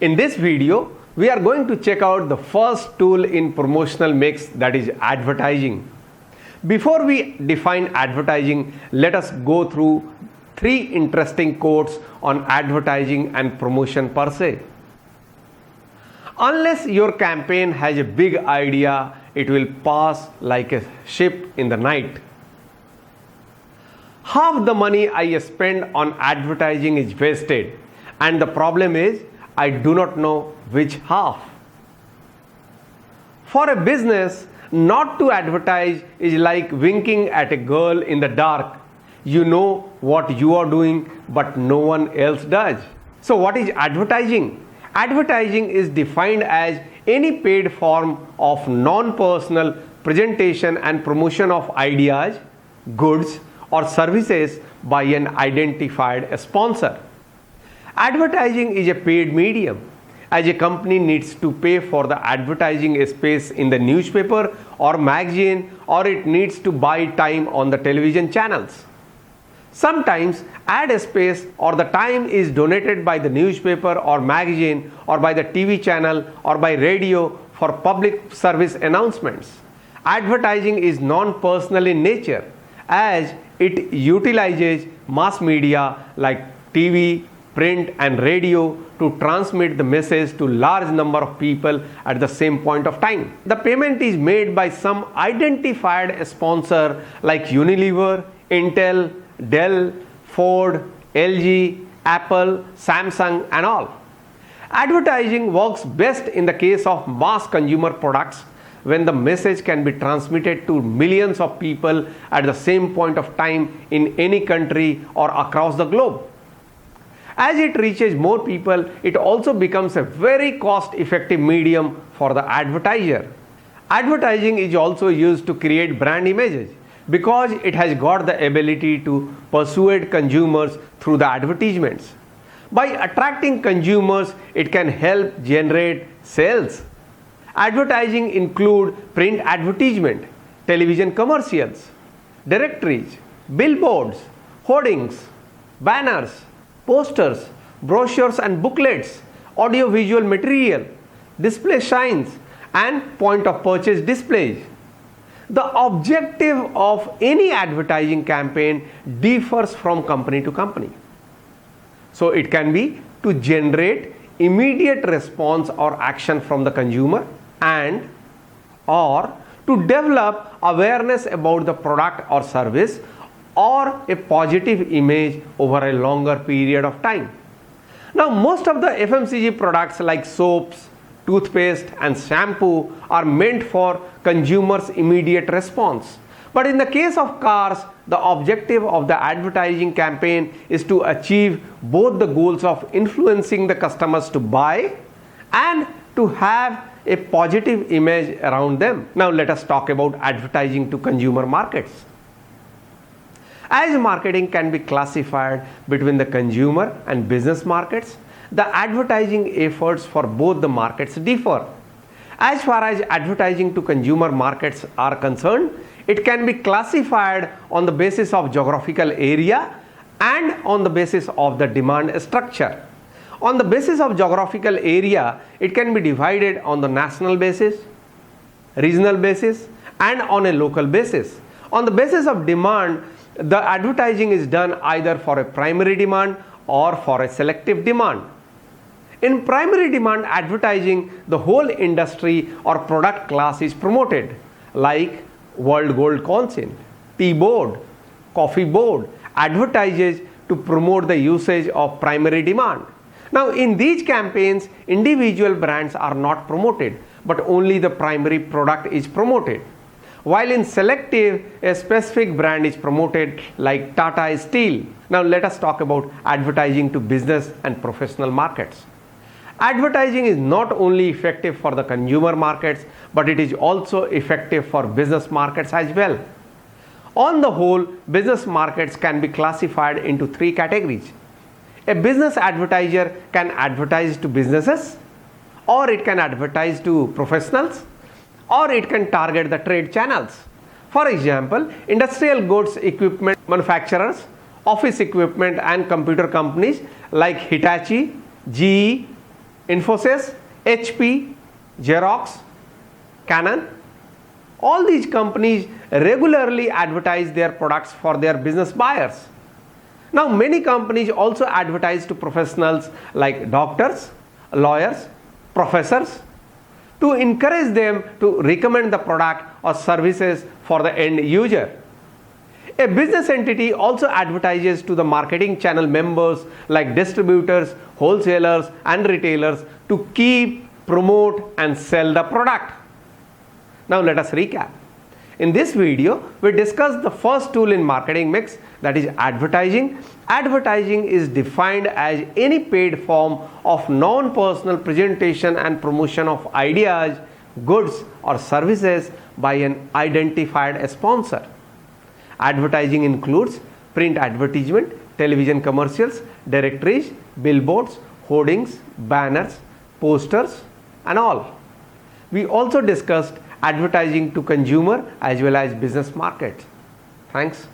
In this video, we are going to check out the first tool in promotional mix, that is advertising. Before we define advertising, let us go through 3 interesting quotes on advertising and promotion per se. Unless your campaign has a big idea, it will pass like a ship in the night. Half the money I spend on advertising is wasted, and the problem is I do not know which half. For a business, not to advertise is like winking at a girl in the dark. You know what you are doing, but no one else does. So what is advertising? Advertising is defined as any paid form of non-personal presentation and promotion of ideas, goods, or services by an identified sponsor. Advertising is a paid medium, as a company needs to pay for the advertising space in the newspaper or magazine, or it needs to buy time on the television channels. Sometimes ad space or the time is donated by the newspaper or magazine or by the TV channel or by radio for public service announcements. Advertising is non-personal in nature, as it utilizes mass media like TV, print and radio to transmit the message to large number of people at the same point of time. The payment is made by some identified sponsor like Unilever, Intel, Dell, Ford, LG, Apple, Samsung and all. Advertising works best in the case of mass consumer products when the message can be transmitted to millions of people at the same point of time in any country or across the globe. As it reaches more people, it also becomes a very cost-effective medium for the advertiser. Advertising is also used to create brand images because it has got the ability to persuade consumers through the advertisements. By attracting consumers, it can help generate sales. Advertising include print advertisement, television commercials, directories, billboards, hoardings, banners, posters, brochures and booklets, audio-visual material, display signs and point of purchase displays. The objective of any advertising campaign differs from company to company. So it can be to generate immediate response or action from the consumer and or to develop awareness about the product or service or a positive image over a longer period of time. Now, most of the FMCG products like soaps, toothpaste and shampoo are meant for consumers' immediate response. But in the case of cars, the objective of the advertising campaign is to achieve both the goals of influencing the customers to buy and to have a positive image around them. Now, let us talk about advertising to consumer markets. As marketing can be classified between the consumer and business markets, the advertising efforts for both the markets differ. As far as advertising to consumer markets are concerned, it can be classified on the basis of geographical area and on the basis of the demand structure. On the basis of geographical area, it can be divided on the national basis, regional basis and on a local basis. On the basis of demand, the advertising is done either for a primary demand or for a selective demand. In primary demand advertising, the whole industry or product class is promoted, like World Gold Council, Tea Board, Coffee Board advertises to promote the usage of primary demand. Now, in these campaigns, individual brands are not promoted, but only the primary product is promoted. While in selective, a specific brand is promoted like Tata Steel. Now let us talk about advertising to business and professional markets. Advertising is not only effective for the consumer markets, but it is also effective for business markets as well. On the whole, business markets can be classified into 3 categories. A business advertiser can advertise to businesses, or it can advertise to professionals, or it can target the trade channels. For example, industrial goods equipment manufacturers, office equipment and computer companies like Hitachi, GE, Infosys, HP, Xerox, Canon, all these companies regularly advertise their products for their business buyers. Now, many companies also advertise to professionals like doctors, lawyers, professors to encourage them to recommend the product or services for the end user. A business entity also advertises to the marketing channel members like distributors, wholesalers, and retailers to keep, promote, and sell the product. Now, let us recap. In this video, we discussed the first tool in marketing mix, that is advertising. Advertising is defined as any paid form of non-personal presentation and promotion of ideas, goods, or services by an identified sponsor. Advertising includes print advertisement, television commercials, directories, billboards, hoardings, banners, posters, and all. We also discussed advertising to consumer as well as business markets. Thanks.